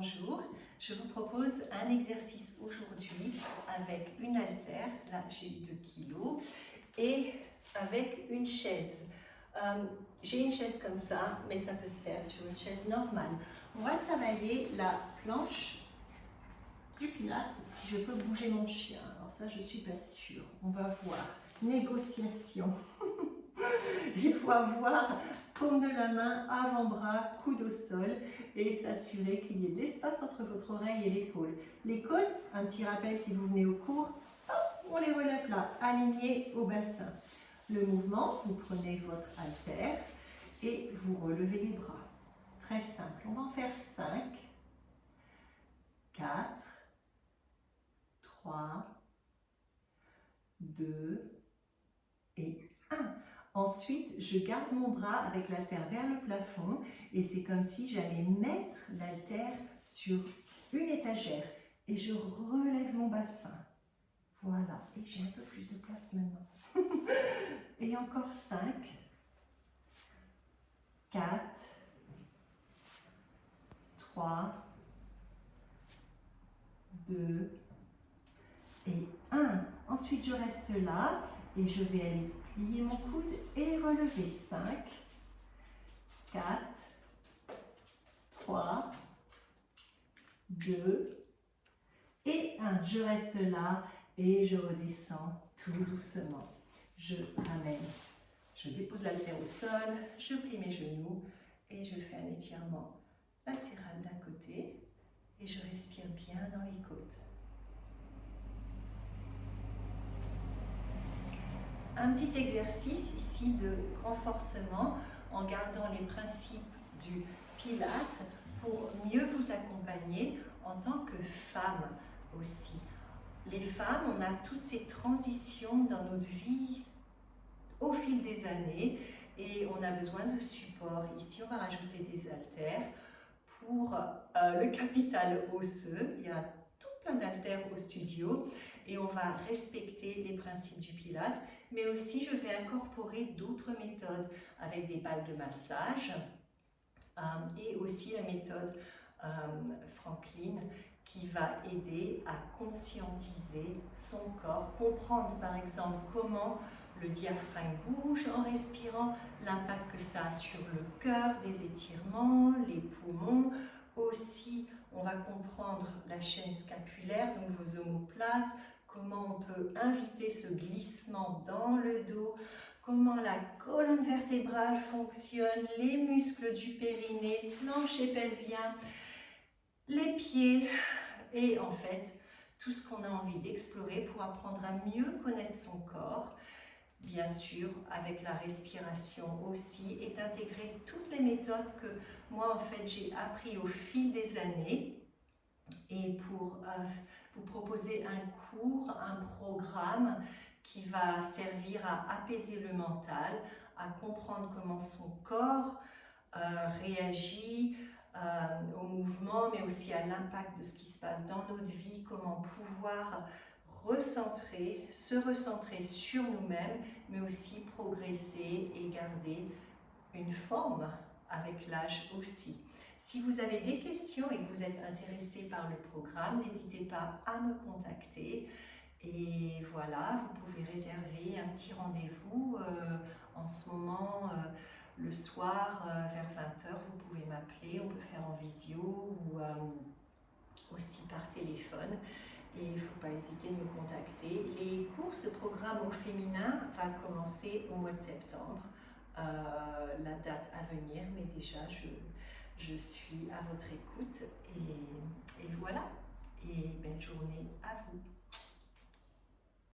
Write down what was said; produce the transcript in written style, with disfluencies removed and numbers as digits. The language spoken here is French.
Bonjour, je vous propose un exercice aujourd'hui avec une haltère, là j'ai 2 kilos, et avec une chaise. J'ai une chaise comme ça, mais ça peut se faire sur une chaise normale. On va travailler la planche du Pilates, si je peux bouger mon chien. Alors ça, je ne suis pas sûre. On va voir. Négociation. Il faut avoir paume de la main, avant-bras, coude au sol et s'assurer qu'il y ait de l'espace entre votre oreille et l'épaule. Les côtes, un petit rappel si vous venez au cours, hop, on les relève là, alignés au bassin. Le mouvement, vous prenez votre haltère et vous relevez les bras. Très simple. On va en faire 5, 4, 3, 2 et 1. Ensuite, je garde mon bras avec l'haltère vers le plafond et c'est comme si j'allais mettre l'haltère sur une étagère et je relève mon bassin. Voilà, et j'ai un peu plus de place maintenant. Et encore 5, 4, 3, 2 et 1. Ensuite, je reste là et je vais aller plier mon coude et relever 5, 4, 3, 2 et 1. Je reste là et je redescends tout doucement. Je ramène, je dépose l'haltère au sol, je plie mes genoux et je fais un étirement latéral d'un côté et je respire bien dans les côtes. Un petit exercice ici de renforcement en gardant les principes du Pilates pour mieux vous accompagner en tant que femme aussi. Les femmes, on a toutes ces transitions dans notre vie au fil des années et on a besoin de support. Ici, on va rajouter des haltères pour le capital osseux. Il y a tout plein d'haltères au studio et on va respecter les principes du Pilates, mais aussi je vais incorporer d'autres méthodes avec des balles de massage et aussi la méthode Franklin qui va aider à conscientiser son corps, comprendre par exemple comment le diaphragme bouge en respirant, l'impact que ça a sur le cœur, des étirements, les poumons. Aussi, on va comprendre la chaîne scapulaire, donc vos omoplates, comment on peut inviter ce glissement dans le dos, comment la colonne vertébrale fonctionne, les muscles du périnée, plancher pelvien, les pieds et en fait, tout ce qu'on a envie d'explorer pour apprendre à mieux connaître son corps. Bien sûr, avec la respiration aussi, et d'intégrer toutes les méthodes que moi, en fait, j'ai appris au fil des années. Et pour vous proposer un cours, un programme qui va servir à apaiser le mental, à comprendre comment son corps réagit au mouvement, mais aussi à l'impact de ce qui se passe dans notre vie, comment pouvoir se recentrer sur nous-mêmes, mais aussi progresser et garder une forme avec l'âge aussi. Si vous avez des questions et que vous êtes intéressé par le programme, n'hésitez pas à me contacter. Et voilà, vous pouvez réserver un petit rendez-vous en ce moment, le soir vers 20h, vous pouvez m'appeler, on peut faire en visio ou aussi par téléphone. Et il ne faut pas hésiter de me contacter. Les cours, ce programme au féminin va commencer au mois de septembre. La date à venir, mais déjà je suis à votre écoute et voilà. Et belle journée à vous.